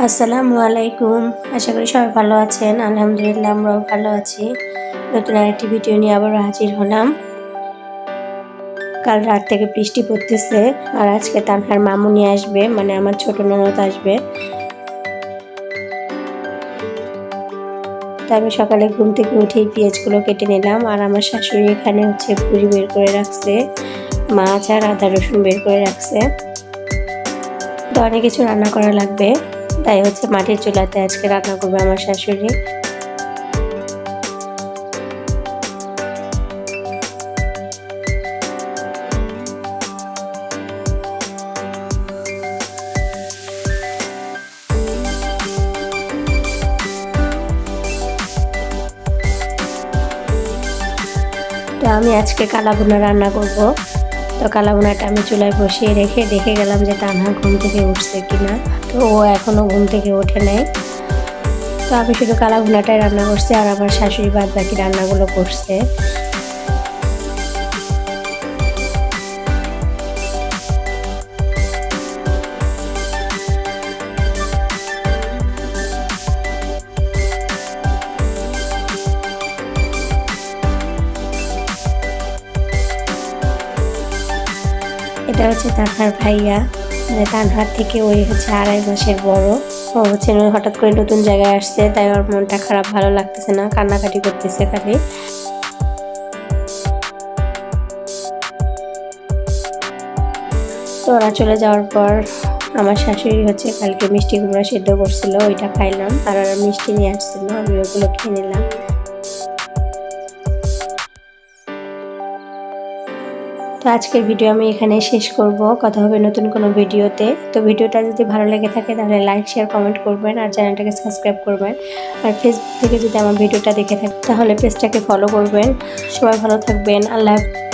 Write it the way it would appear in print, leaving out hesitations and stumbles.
আসসালামু আলাইকুম। আশা করি সবাই ভালো আছেন। আলহামদুলিল্লাহ আমরাও ভালো আছি। নতুন আরেকটি ভিডিও নিয়ে আবারও হাজির হলাম। কাল রাত থেকে বৃষ্টি পড়তেছে আর আজকে তানহার মামুনি আসবে, মানে আমার ছোট ননদ আসবে। তো আমি সকালে ঘুম থেকে উঠেই পেঁয়াজগুলো কেটে নিলাম আর আমার শাশুড়ি এখানে পুরি বের করে রাখছে, মাছ আর আদা রসুন বের করে রাখছে। তো অনেক কিছু রান্না করা লাগবে, তাই মাটির চুলাতে আজকে রান্না করবে আমার শাশুড়ি। তো আমি আজকে কালাভুনা রান্না করব। তো কালাভুনাটা আমি চুলায় বসিয়ে রেখে দেখে গেলাম যে তানহা ঘুম থেকে উঠছে কিনা। তো ও এখনো ঘুম থেকে ওঠে নাই। তো আমি শুধু কালাভুনাটাই রান্না করছি আর আমার শাশুড়ি বাদ বাকি রান্নাগুলো করছে। এটা তানহার ভাইয়া, মানে তানহার থেকে ওই 2.5 মাসের বড়। ও হঠাৎ করে নতুন জায়গায় আসছে, তাই ওর মনটা খারাপ, ভালো লাগতেছে না, কান্নাকাটি করতেছে খালি। তো ওরা চলে যাওয়ার পর আমার শাশুড়ি কালকে মিষ্টি কুমড়া সিদ্ধ করছিল, ওইটা খাইলাম। আর ওরা মিষ্টি নিয়ে আসছিল, আমি ওগুলো খেয়ে নিলাম। তো আজকের ভিডিও আমি এখানে শেষ করব। কথা হবে নতুন কোনো ভিডিওতে। তো ভিডিওটা যদি ভালো লেগে থাকে তাহলে লাইক, শেয়ার, কমেন্ট করবেন আর চ্যানেলটাকে সাবস্ক্রাইব করবেন। আর ফেসবুক থেকে যদি আমার ভিডিওটা দেখে থাকেন তাহলে পেজটাকে ফলো করবেন। সবাই ভালো থাকবেন। আল্লাহ হাফেজ।